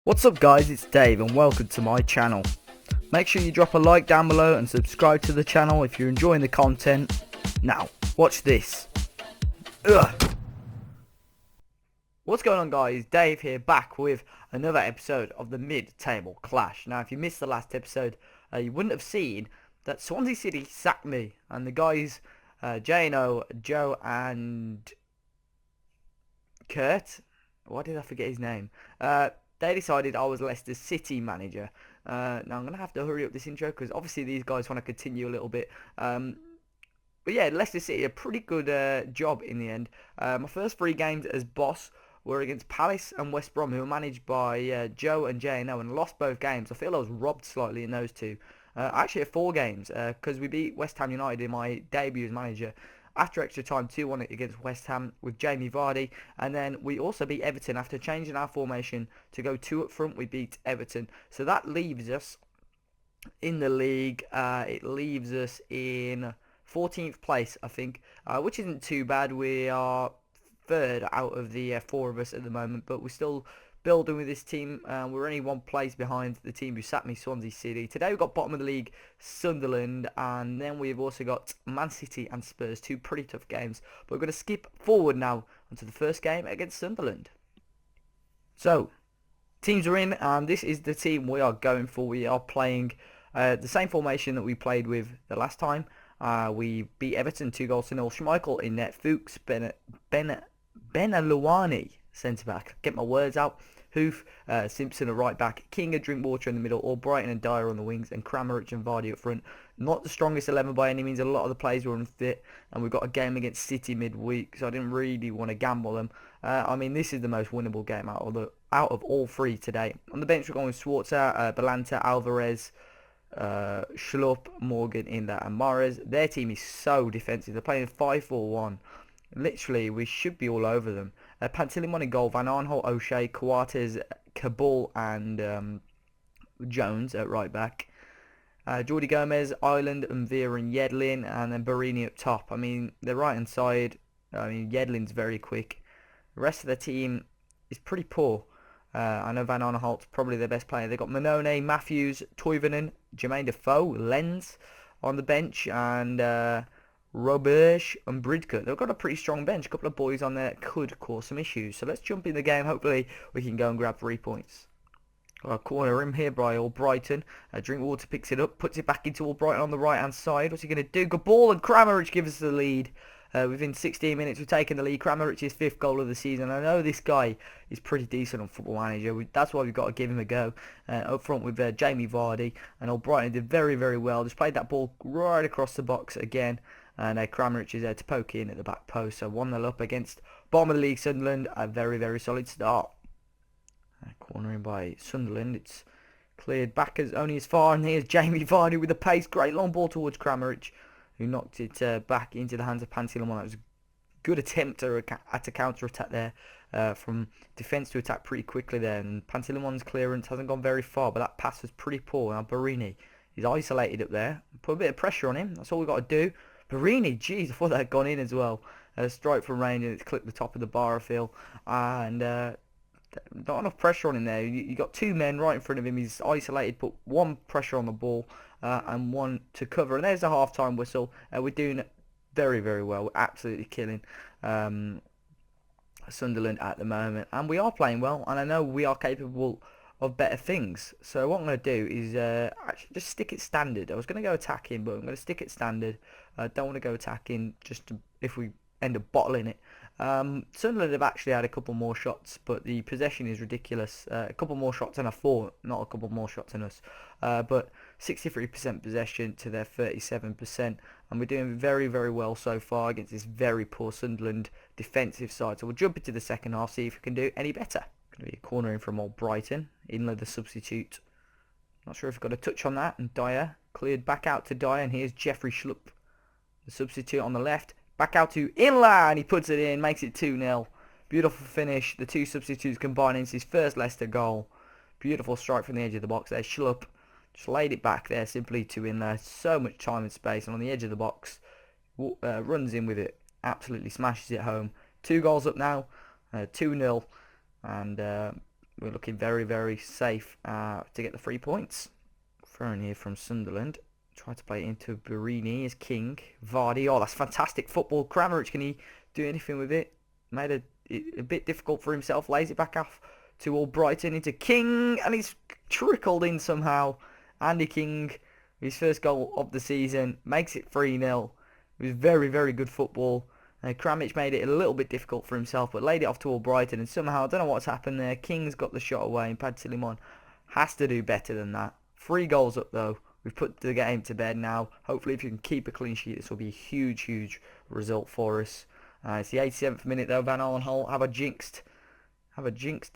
What's up guys, it's Dave and welcome to my channel. Make sure you drop a like down below and subscribe to the channel if you're enjoying the content. Now, watch this. Ugh. What's going on guys, Dave here back with another episode of the Mid-Table Clash. Now if you missed the last episode, you wouldn't have seen that Swansea City sacked me and the guys, J&O, Joe and Kurt, why did I forget his name? They decided I was Leicester City manager. Now I'm going to have to hurry up this intro because obviously these guys want to continue a little bit. But yeah, Leicester City, a pretty good job in the end. My first three games as boss were against Palace and West Brom, who were managed by Joe and J&O, and lost both games. I feel I was robbed slightly in those two. Actually, at 4 games, because we beat West Ham United in my debut as manager. After extra time, 2-1 against West Ham with Jamie Vardy. And then we also beat Everton after changing our formation to go 2 up front. We beat Everton. So that leaves us in the league. It leaves us in 14th place, I think, which isn't too bad. We are third out of the 4 of us at the moment, but we're still building with this team. We're only 1 place behind the team who sacked me, Swansea City. Today we've got bottom of the league, Sunderland, and then we've also got Man City and Spurs, 2 pretty tough games. But we're going to skip forward now onto the first game against Sunderland. So, teams are in, and this is the team we are going for. We are playing the same formation that we played with the last time. We beat Everton 2-0. Schmeichel in net, Fuchs, Benalouani centre-back, get my words out, Hoof, Simpson a right-back, King of Drinkwater in the middle, Albrighton and Dyer on the wings, and Kramaric and Vardy up front. Not the strongest 11 by any means, a lot of the players were unfit, and we've got a game against City midweek, so I didn't really want to gamble them. I mean, this is the most winnable game out of all 3 today. On the bench we're going with Schwarzer, Balanta, Alvarez, Schlupp, Morgan in there, and Mahrez. Their team is so defensive. They're playing 5-4-1. Literally, we should be all over them. Pantilimon in goal, Van Aanholt, O'Shea, Coates, Cabal, and Jones at right back. Jordi Gomez, Ireland, Mvira and Yedlin, and then Barini up top. I mean, the right hand side, I mean, Yedlin's very quick. The rest of the team is pretty poor. I know Van Aanholt's probably their best player. They've got Manone, Matthews, Toivonen, Jermaine Defoe, Lenz on the bench, and Roberge and Bridcut. They've got a pretty strong bench. A couple of boys on there that could cause some issues. So let's jump in the game. Hopefully we can go and grab 3 points. Corner him here by Albrighton. Drinkwater picks it up, puts it back into Albrighton on the right hand side. What's he going to do? Good ball, and Kramaric gives us the lead. Within 16 minutes we've taken the lead. Kramaric's 5th goal of the season. I know this guy is pretty decent on Football Manager. That's why we've got to give him a go. Up front with Jamie Vardy, and Albrighton did very, very well. Just played that ball right across the box again. And Kramaric is there to poke in at the back post. So 1-0 up against bottom of the league Sunderland. A very, very solid start. Cornering by Sunderland. It's cleared back only as far. And here's Jamie Vardy with the pace. Great long ball towards Kramaric, who knocked it back into the hands of Pantilimon. That was a good attempt at a counter-attack there. From defence to attack pretty quickly there. And Pantilimon's clearance hasn't gone very far, but that pass was pretty poor. Now Barini is isolated up there. Put a bit of pressure on him. That's all we've got to do. Barini, jeez, I thought that had gone in as well. Strike from range, and it's clipped the top of the bar, I feel. And not enough pressure on him there. You got 2 men right in front of him. He's isolated, put 1 pressure on the ball and 1 to cover. And there's a half-time whistle. We're doing very, very well. We're absolutely killing Sunderland at the moment. And we are playing well, and I know we are capable of better things. So what I'm going to do is actually just stick it standard. I was going to go attacking, but I'm going to stick it standard. I don't want to go attacking just if we end up bottling it. Sunderland have actually had a couple more shots, but the possession is ridiculous. A couple more shots than I thought, not a couple more shots than us. But 63% possession to their 37%, and we're doing very, very well so far against this very poor Sunderland defensive side. So we'll jump into the second half, see if we can do any better. Going to be a corner in from Albrighton. Inler the substitute. Not sure if we've got a touch on that. And Dyer cleared back out to Dyer. And here's Jeffrey Schlupp, the substitute on the left. Back out to Inler. And he puts it in. Makes it 2-0. Beautiful finish. The 2 substitutes combining. It's his first Leicester goal. Beautiful strike from the edge of the box there. Schlupp just laid it back there simply to Inler. So much time and space. And on the edge of the box, runs in with it. Absolutely smashes it home. 2 goals up now. 2-0. And we're looking very, very safe to get the 3 points. Throwing here from Sunderland. Try to play it into Barini as King. Vardy. Oh, that's fantastic football. Kramaric, can he do anything with it? Made it a bit difficult for himself. Lays it back off to Albrighton into King. And he's trickled in somehow. Andy King, his first goal of the season. Makes it 3-0. It was very, very good football. Kramaric made it a little bit difficult for himself, but laid it off to Albrighton. And somehow, I don't know what's happened there. King's got the shot away. And Pad Silimon has to do better than that. 3 goals up though. We've put the game to bed now. Hopefully if you can keep a clean sheet, this will be a huge, huge result for us. It's the 87th minute though. Van Arnholt have a jinxed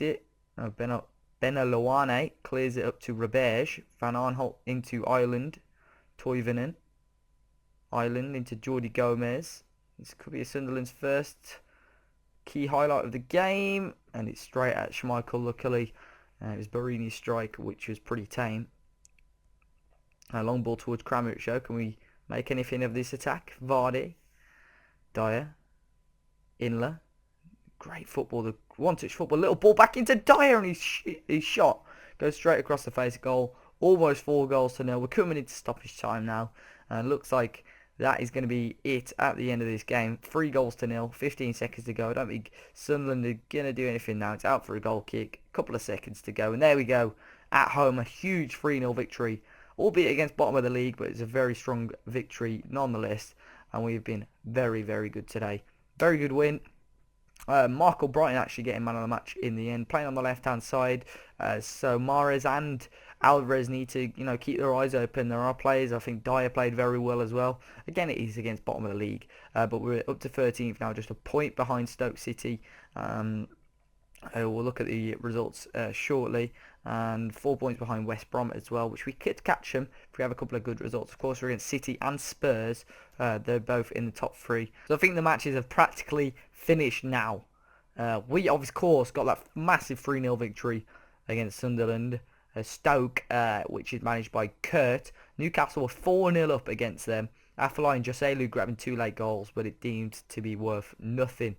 it. Oh, Benalouane clears it up to Rebege. Van Arnholt into Ireland. Toivonen. Ireland into Jordi Gomez. This could be a Sunderland's first key highlight of the game. And it's straight at Schmeichel, luckily. It was Barini's strike, which was pretty tame. Long ball towards Kramaric show. Can we make anything of this attack? Vardy. Dyer. Inler. Great football. The one-touch football. Little ball back into Dyer, and his shot goes straight across the face. Goal. Almost 4-0. We're coming into stoppage time now. And looks like that is going to be it at the end of this game. 3-0. 15 seconds to go. I don't think Sunderland are going to do anything now. It's out for a goal kick. A couple of seconds to go. And there we go. At home, a huge 3-0 victory. Albeit against bottom of the league, but it's a very strong victory nonetheless. And we've been very, very good today. Very good win. Mark Albrighton actually getting man of the match in the end, playing on the left-hand side. So Mahrez and Alvarez need to, keep their eyes open. There are players. I think Dyer played very well as well. Again, it is against bottom of the league, but we're up to 13th now, just a point behind Stoke City. We'll look at the results shortly, and 4 points behind West Brom as well, which we could catch them if we have a couple of good results. Of course, we're against City and Spurs. They're both in the top 3. So I think the matches have practically finished now. We, of course, got that massive 3-0 victory against Sunderland. Stoke, which is managed by Kurt. Newcastle were 4-0 up against them. Afellay and Joselu grabbing 2 late goals, but it deemed to be worth nothing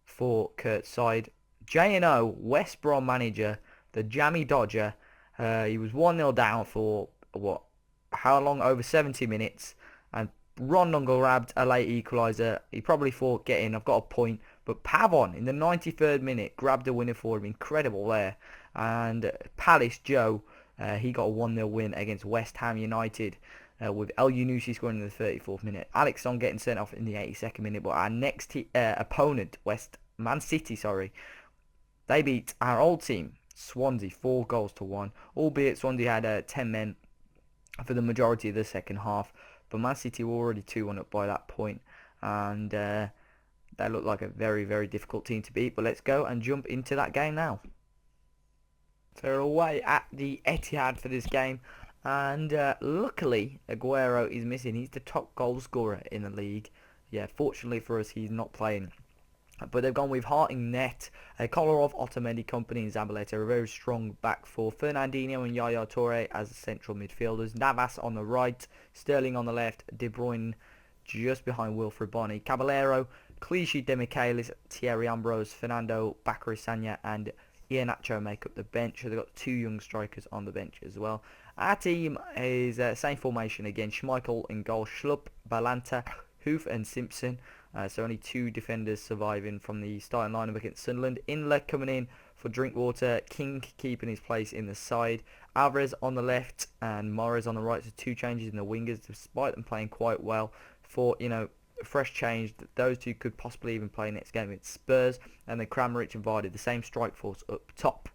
for Kurt's side. J&O, West Brom manager, the Jammy Dodger, he was 1-0 down for, how long? Over 70 minutes. And Rondon grabbed a late equaliser. He probably thought, get in, I've got a point. But Pavon, in the 93rd minute, grabbed a winner for him. Incredible there. And Palace Joe, he got a 1-0 win against West Ham United. With El Yunusi scoring in the 34th minute. Alex Song getting sent off in the 82nd minute. But our next opponent, Man City, they beat our old team, Swansea, 4-1. Albeit Swansea had 10 men for the majority of the second half. But Man City were already 2-1 up by that point. And they looked like a very, very difficult team to beat. But let's go and jump into that game now. So we're away at the Etihad for this game. And luckily, Aguero is missing. He's the top goal scorer in the league. Yeah, fortunately for us, he's not playing. But they've gone with Hart in net, Kolarov, Otamendi, Kompany and Zabaleta, a very strong back four. Fernandinho and Yaya Toure as central midfielders. Navas on the right, Sterling on the left, De Bruyne just behind Wilfried Bony. Caballero, Clichy, Demichelis, Thierry Ambrose, Fernando, Bakary Sagna and Iheanacho make up the bench. So they've got 2 young strikers on the bench as well. Our team is same formation again. Schmeichel in goal, Schlupp, Balanta, Hoof and Simpson. So only 2 defenders surviving from the starting lineup against Sunderland. Inler coming in for Drinkwater. King keeping his place in the side. Alvarez on the left and Mahrez on the right. So 2 changes in the wingers, despite them playing quite well. For a fresh change, those 2 could possibly even play next game against Spurs. And then Kramaric and Vardy, the same strike force up top.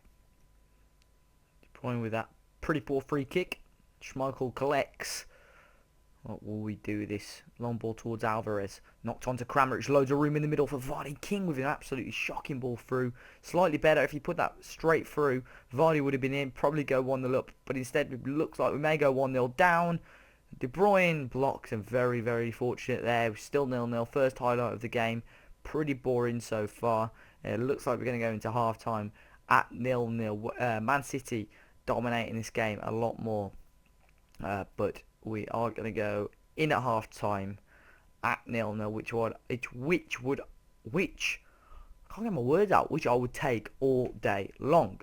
Deploying with that pretty poor free kick. Schmeichel collects. What will we do with this? Long ball towards Alvarez. Knocked onto Kramaric. Loads of room in the middle for Vardy. King with an absolutely shocking ball through. Slightly better if he put that straight through. Vardy would have been in. Probably go 1-0 up. But instead it looks like we may go 1-0 down. De Bruyne blocks and very, very fortunate there. Still 0-0. First highlight of the game. Pretty boring so far. It looks like we're going to go into half-time at 0-0. Man City dominating this game a lot more. But we are going to go in at half time at 0-0, which can't get my words out, which I would take all day long.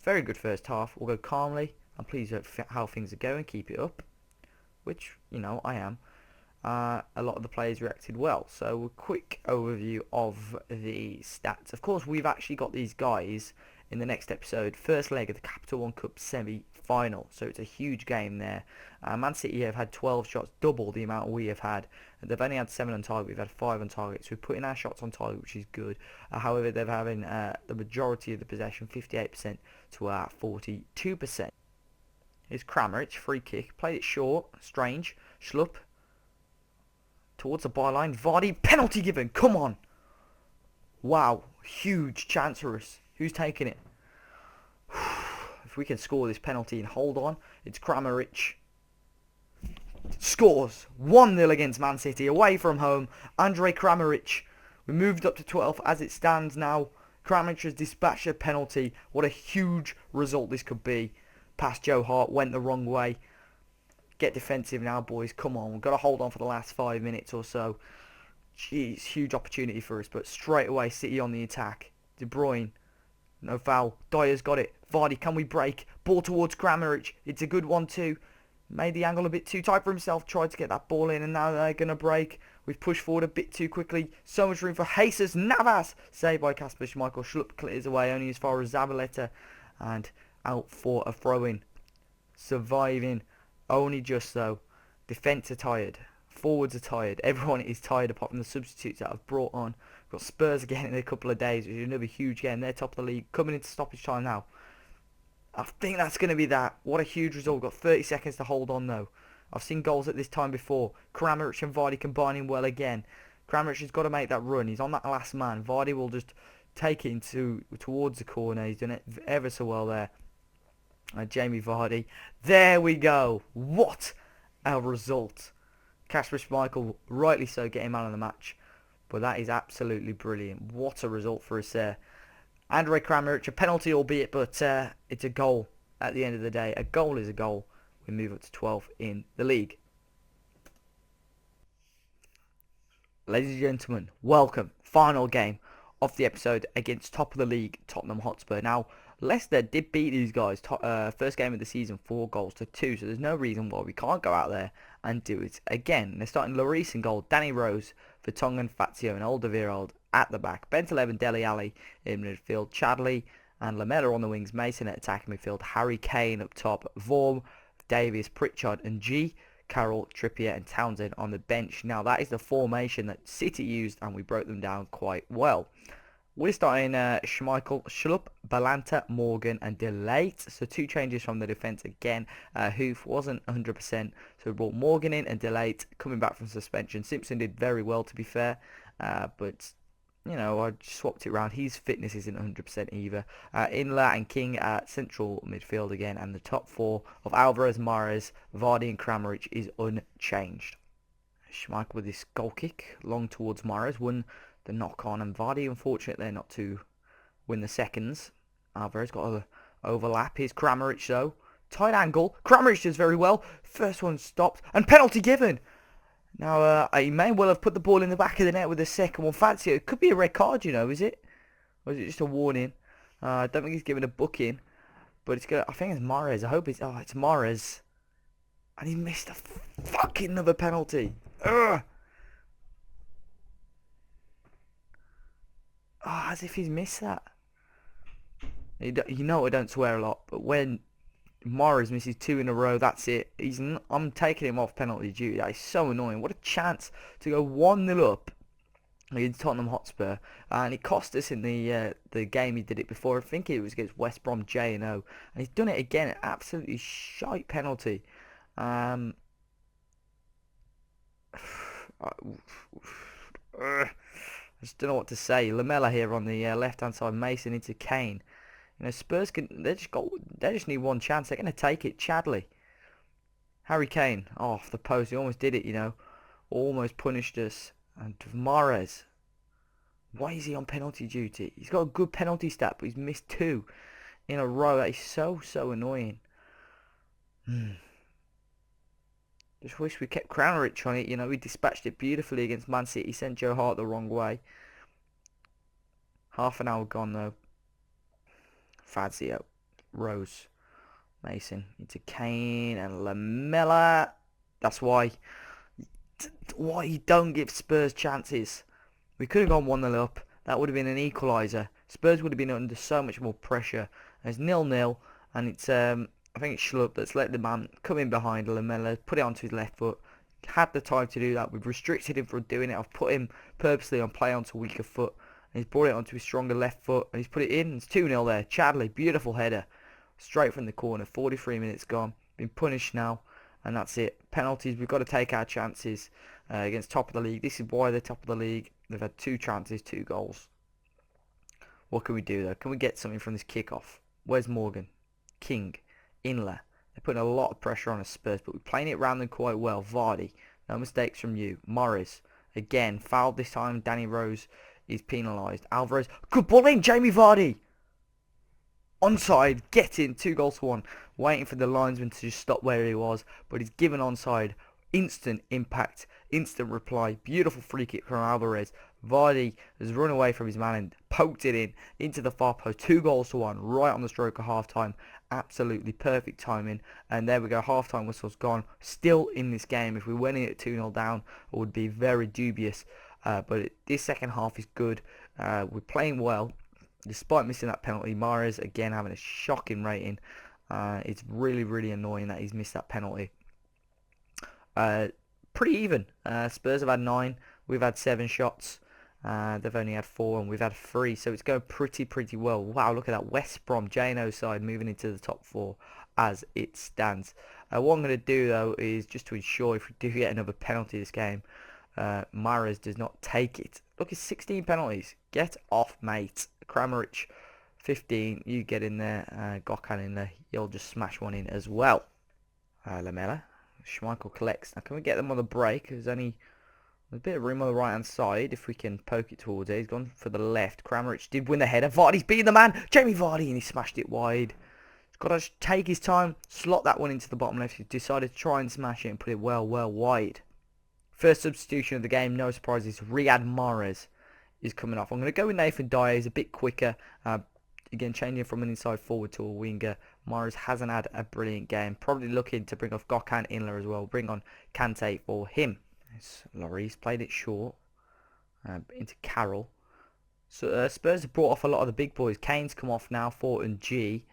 Very good first half. We'll go calmly. I'm pleased with how things are going. Keep it up, which, you know, I am. A lot of the players reacted well. So a quick overview of the stats. Of course, we've actually got these guys in the next episode. First leg of the Capital One Cup semi-final. So it's a huge game there. Man City have had 12 shots, double the amount we have had. They've only had 7 on target. We've had 5 on target. So we're putting our shots on target, which is good. However, they're having the majority of the possession, 58% to our 42%. Here's Kramaric, free kick. Played it short. Strange. Schlupp. Towards the byline. Vardy, penalty given. Come on. Wow. Huge chance for us. Who's taking it? If we can score this penalty and hold on, it's Kramaric. Scores 1-0 against Man City. Away from home. Andrej Kramaric. We moved up to 12 as it stands now. Kramaric has dispatched a penalty. What a huge result this could be. Past Joe Hart. Went the wrong way. Get defensive now, boys. Come on. We've got to hold on for the last 5 minutes or so. Jeez, huge opportunity for us. But straight away, City on the attack. De Bruyne. No foul. Dyer's got it. Vardy, can we break? Ball towards Kramaric. It's a good one too. Made the angle a bit too tight for himself. Tried to get that ball in and now they're going to break. We've pushed forward a bit too quickly. So much room for Jesus Navas. Saved by Kasper Schmeichel. Schlupp clears away only as far as Zabaleta. And out for a throw-in. Surviving. Only just though. Defence are tired. Forwards are tired. Everyone is tired apart from the substitutes that I've brought on. We've got Spurs again in a couple of days, which is another huge game. They're top of the league. Coming into stoppage time now. I think that's going to be that. What a huge result. We've got 30 seconds to hold on though. I've seen goals at this time before. Kramaric and Vardy combining well again. Kramaric has got to make that run. He's on that last man. Vardy will just take it towards the corner. He's done it ever so well there. Jamie Vardy. There we go. What a result. Kasper Schmeichel, rightly so, getting man of the match. But that is absolutely brilliant. What a result for us there. Andrej Kramaric, a penalty albeit, but it's a goal at the end of the day. A goal is a goal. We move up to 12 in the league. Ladies and gentlemen, welcome. Final game of the episode against top of the league, Tottenham Hotspur. Now, Leicester did beat these guys, first game of the season, 4-2, so there's no reason why we can't go out there and do it again. They're starting Lloris in goal, Danny Rose, Vertonghen, Fazio and Alderweireld at the back, Bentaleb, Dele Alli in midfield, Chadli and Lamela on the wings, Mason at attacking midfield, Harry Kane up top, Vorm, Davies, Pritchard and G, Carroll, Trippier and Townsend on the bench. Now that is the formation that City used and we broke them down quite well. We're starting Schmeichel, Schlupp, Balanta, Morgan and De Ligt. So 2 changes from the defence again. Hoof wasn't 100%. So we brought Morgan in and De Ligt coming back from suspension. Simpson did very well to be fair. But, you know, I swapped it around. His fitness isn't 100% either. Inler and King at central midfield again. And the top 4 of Alvarez, Mahrez, Vardy and Kramaric is unchanged. Schmeichel with this goal kick. Long towards Mahrez. Won the knock on, and Vardy unfortunately not to win the seconds. Alvarez got to overlap. Here's Kramaric though. Tight angle. Kramaric does very well. First one stopped and penalty given. Now he may well have put the ball in the back of the net with the second one. Fancy it could be a red card, you know, is it? Or is it just a warning? I don't think he's given a booking, but it's gonna. I think it's Mahrez. I hope it's. Oh, it's Mahrez, and he missed a fucking another penalty. Ugh. Oh, as if he's missed that. You know I don't swear a lot, but when Mahrez misses 2 in a row, that's it. I'm taking him off penalty duty. That is so annoying. What a chance to go 1-0 up against Tottenham Hotspur, and it cost us in the game he did it before. I think it was against West Brom J&O, and he's done it again. An absolutely shite penalty. I just don't know what to say. Lamela here on the left-hand side. Mason into Kane. You know, Spurs they just need one chance. They're going to take it. Chadli. Harry Kane. Oh, off the post. He almost did it, you know. Almost punished us. And Mahrez. Why is he on penalty duty? He's got a good penalty stat, but he's missed 2 in a row. That is so annoying. Just wish we kept Kramaric on it. You know, we dispatched it beautifully against Man City. Sent Joe Hart the wrong way. Half an hour gone though. Fazio, Rose, Mason into Kane and Lamella. That's why you don't give Spurs chances. We could have gone 1-0 up. That would have been an equaliser. Spurs would have been under so much more pressure. It's 0-0, and it's I think it's Schlupp that's let the man come in behind Lamella, put it onto his left foot. Had the time to do that. We've restricted him from doing it. I've put him purposely on play onto weaker foot, and he's brought it onto his stronger left foot, and he's put it in. It's 2-0 there. Chadley, beautiful header, straight from the corner. 43 minutes gone. Been punished now, and that's it. Penalties. We've got to take our chances against top of the league. This is why they're top of the league. They've had 2 chances, 2 goals. What can we do though? Can we get something from this kickoff? Where's Morgan? King? Inler? They're putting a lot of pressure on us Spurs, but we're playing it around them quite well. Vardy, no mistakes from you. Morris, again, fouled this time. Danny Rose is penalised. Alvarez, good ball in. Jamie Vardy. Onside, get in. 2-1. Waiting for the linesman to just stop where he was, but he's given onside. Instant impact, instant reply. Beautiful free kick from Alvarez. Vardy has run away from his man and poked it in into the far post. 2-1, right on the stroke of half time. Absolutely perfect timing. And there we go. Half time whistle's gone. Still in this game. If we went in at 2-0 down, it would be very dubious. But this second half is good. We're playing well. Despite missing that penalty, Mahrez again having a shocking rating. It's really, really annoying that he's missed that penalty. Pretty even. Spurs have had 9. We've had 7 shots. They've only had 4 and we've had 3. So it's going pretty well. Wow, look at that. West Brom, J&O side moving into the top 4 as it stands. What I'm going to do though is just to ensure if we do get another penalty this game, Mahrez does not take it. Look, it's 16 penalties. Get off, mate. Kramaric, 15. You get in there. Gökhan in there. You'll just smash one in as well. Lamella. Schmeichel collects. Now, can we get them on the break? There's only a bit of room on the right-hand side if we can poke it towards it. He's gone for the left. Kramaric did win the header. Vardy's beating the man. Jamie Vardy, and he smashed it wide. He's got to take his time, slot that one into the bottom left. He decided to try and smash it and put it well wide. First substitution of the game, no surprises. Riyad Mahrez is coming off. I'm going to go with Nathan Dyer. He's a bit quicker. Again, changing from an inside forward to a winger. Mahrez hasn't had a brilliant game. Probably looking to bring off Gökhan Inler as well. Bring on Kante for him. Lloris played it short. Into Carroll. So Spurs have brought off a lot of the big boys. Kane's come off now. Fort and G.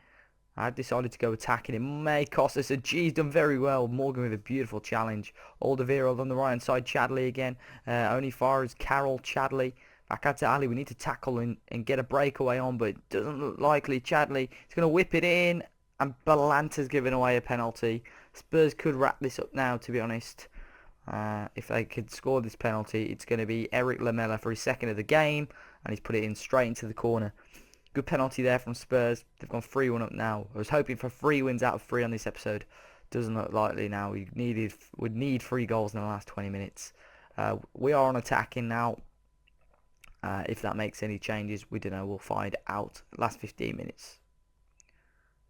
I've decided to go attacking. It may cost us. G's done very well. Morgan with a beautiful challenge. Alderweireld on the right hand side. Chadley again. Only far as Carroll. Chadley. Back out to Ali. We need to tackle and get a breakaway on, but it doesn't look likely. Chadley is going to whip it in, and Balanta's given away a penalty. Spurs could wrap this up now, to be honest. If they could score this penalty, it's going to be Eric Lamella for his second of the game, and he's put it in straight into the corner. Good penalty there from Spurs. They've gone 3-1 up now. I was hoping for 3 wins out of 3 on this episode. Doesn't look likely now. We would need 3 goals in the last 20 minutes. We are on attacking now. If that makes any changes, we don't know. We'll find out. Last 15 minutes.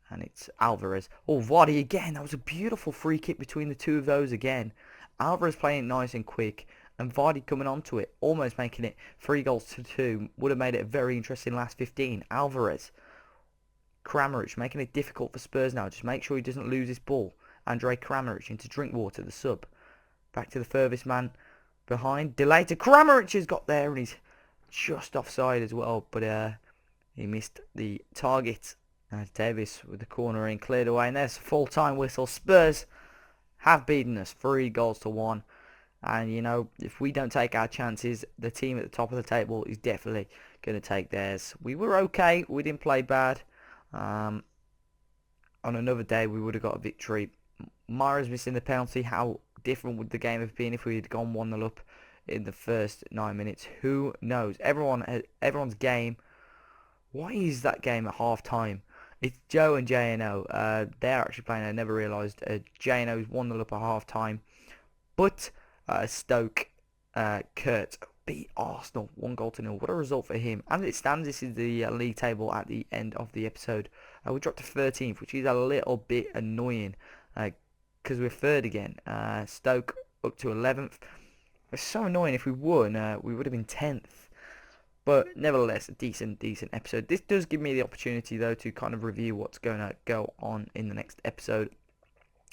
And it's Alvarez. Oh, Vardy again. That was a beautiful free kick between the two of those again. Alvarez playing it nice and quick. And Vardy coming onto it. Almost making it 3-2. Would have made it a very interesting last 15. Alvarez. Kramaric making it difficult for Spurs now. Just make sure he doesn't lose this ball. Andre Kramaric into Drinkwater, the sub. Back to the furthest man behind. Delay to Kramaric has got there and he's just offside as well, but he missed the target. Davis with the corner in, cleared away, and there's a full-time whistle. Spurs have beaten us 3-1, and you know, if we don't take our chances, the team at the top of the table is definitely going to take theirs. We were okay, we didn't play bad. On another day we would have got a victory. Mahrez missing the penalty. How different would the game have been if we had gone 1-0 up in the first 9 minutes? Who knows? Everyone's game. Why is that game at half time? It's Joe and J&O. They're actually playing. I never realised. J&O's 1-0 up at half time. But Stoke, Kurt beat Arsenal 1-0. What a result for him. As it stands, this is the league table at the end of the episode. We dropped to 13th, which is a little bit annoying because we're third again. Stoke up to 11th. It's so annoying. If we won, we would have been 10th. But nevertheless, a decent episode. This does give me the opportunity, though, to kind of review what's going to go on in the next episode.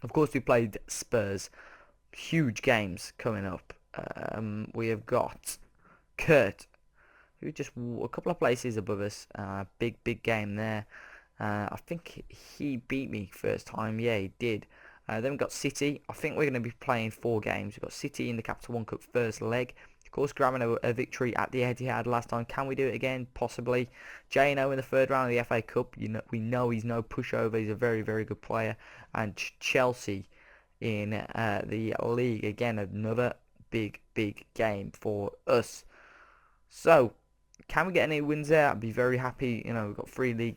Of course, we played Spurs. Huge games coming up. We have got Kurt, who just a couple of places above us. Big game there. I think he beat me first time. Yeah, he did. Then we've got City. I think we're going to be playing 4 games. We've got City in the Capital One Cup first leg. Of course, grabbing a victory at the Etihad last time. Can we do it again? Possibly. J&O in the third round of the FA Cup. We know he's no pushover. He's a very good player. And Chelsea in the league. Again, another big game for us. So, can we get any wins there? I'd be very happy. We've got 2 league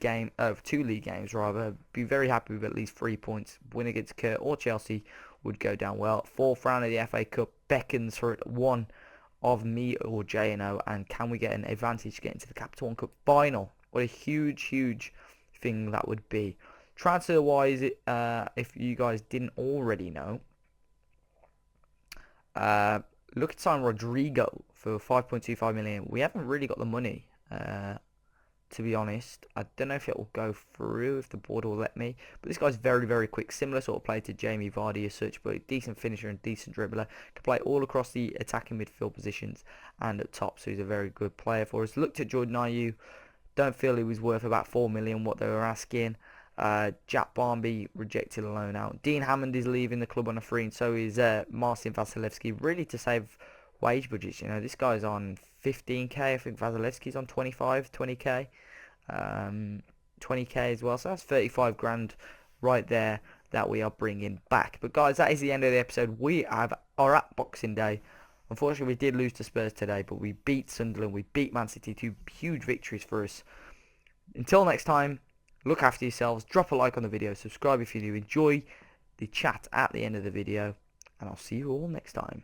games rather. Be very happy with at least 3 points. Win against Kurt or Chelsea would go down well. 4th round of the FA Cup beckons for one of me or J&O, and can we get an advantage to get into the Capital One Cup final? What a huge thing that would be. Transfer wise, if you guys didn't already know, look at sign Rodrigo for 5.25 million. We haven't really got the money, to be honest. I don't know if it will go through, if the board will let me. But this guy's very quick. Similar sort of play to Jamie Vardy as such, but decent finisher and decent dribbler. Can play all across the attacking midfield positions and at top, so he's a very good player for us. Looked at Jordan Ayew. Don't feel he was worth about 4 million, what they were asking. Jack Barmby rejected a loan out. Dean Hammond is leaving the club on a free, and so is Marcin Vasilevsky, really to save wage budgets. This guy's on 15k. I think Vasilevsky's on 20k, 20k as well. So that's 35 grand right there that we are bringing back. But guys, that is the end of the episode. We are at Boxing Day. Unfortunately, we did lose to Spurs today, but we beat Sunderland. We beat Man City. 2 huge victories for us. Until next time, look after yourselves. Drop a like on the video. Subscribe if you do. Enjoy the chat at the end of the video. And I'll see you all next time.